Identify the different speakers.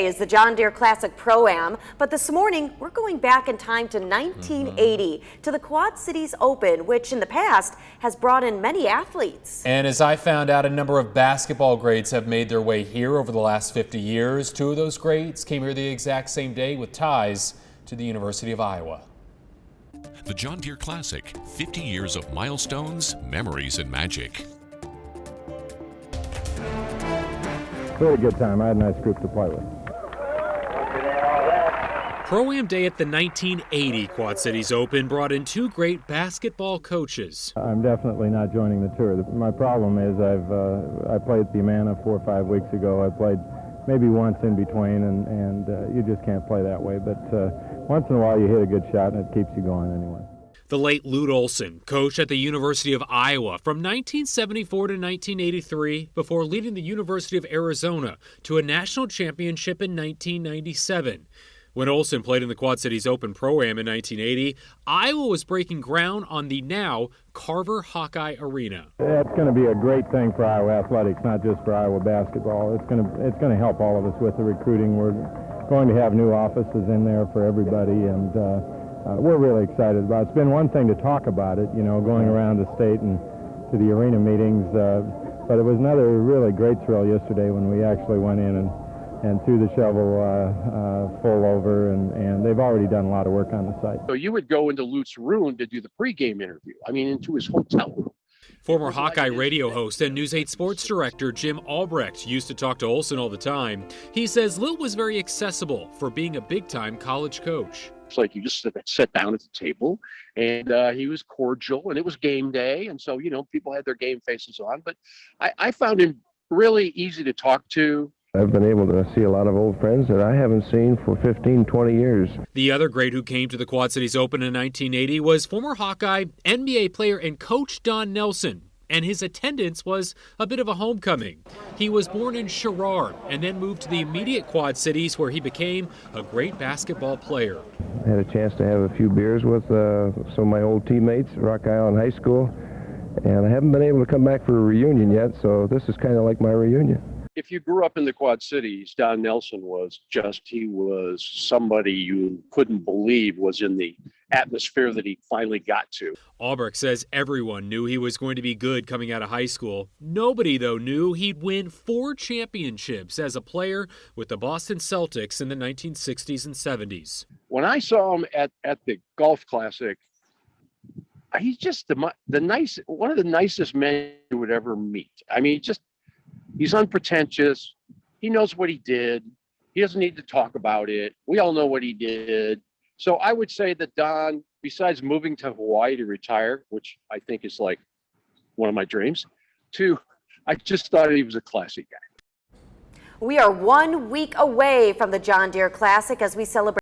Speaker 1: Is the John Deere Classic Pro-Am, but this morning we're going back in time to 1980 to the Quad Cities Open, which in the past has brought in many athletes.
Speaker 2: And as I found out, a number of basketball greats have made their way here over the last 50 years. Two of those greats came here the exact same day with ties to the University of Iowa.
Speaker 3: The John Deere Classic, 50 years of milestones, memories, and magic.
Speaker 4: We had a good time. I had a nice group to play with.
Speaker 2: Pro-Am Day at the 1980 Quad Cities Open brought in two great basketball coaches.
Speaker 4: I'm definitely not joining the tour. My problem is I played at the Amana 4 or 5 weeks ago. I played maybe once in between, and you just can't play that way. But once in a while you hit a good shot and it keeps you going anyway.
Speaker 2: The late Lute Olson coached at the University of Iowa from 1974 to 1983 before leading the University of Arizona to a national championship in 1997. When Olson played in the Quad Cities Open Pro-Am in 1980, Iowa was breaking ground on the now Carver Hawkeye Arena.
Speaker 4: It's going to be a great thing for Iowa athletics, not just for Iowa basketball. It's going to help all of us with the recruiting. We're going to have new offices in there for everybody, and we're really excited about it. It's been one thing to talk about it, you know, going around the state and to the arena meetings, but it was another really great thrill yesterday when we actually went in and threw the shovel full over, and they've already done a lot of work on the site.
Speaker 5: So you would go into Lute's room to do the pregame interview, into his hotel room.
Speaker 2: Former Hawkeye radio host and News 8 sports director Jim Albrecht used to talk to Olson all the time. He says Lute was very accessible for being a big-time college coach.
Speaker 5: It's like you just sat down at the table, and he was cordial, and it was game day, and so, people had their game faces on. But I found him really easy to talk to.
Speaker 4: I've been able to see a lot of old friends that I haven't seen for 15, 20 years.
Speaker 2: The other great who came to the Quad Cities Open in 1980 was former Hawkeye, NBA player, and coach Don Nelson. And his attendance was a bit of a homecoming. He was born in Sherrard and then moved to the immediate Quad Cities where he became a great basketball player.
Speaker 4: I had a chance to have a few beers with some of my old teammates at Rock Island High School, and I haven't been able to come back for a reunion yet, so this is kind of like my reunion.
Speaker 5: If you grew up in the Quad Cities, Don Nelson he was somebody you couldn't believe was in the atmosphere that he finally got to.
Speaker 2: Albrecht says everyone knew he was going to be good coming out of high school. Nobody, though, knew he'd win 4 championships as a player with the Boston Celtics in the 1960s and 70s.
Speaker 5: When I saw him at the Golf Classic, he's just one of the nicest men you would ever meet. He's unpretentious. He knows what he did. He doesn't need to talk about it. We all know what he did. So I would say that Don, besides moving to Hawaii to retire, which I think is like one of my dreams, I just thought he was a classy guy.
Speaker 1: We are 1 week away from the John Deere Classic as we celebrate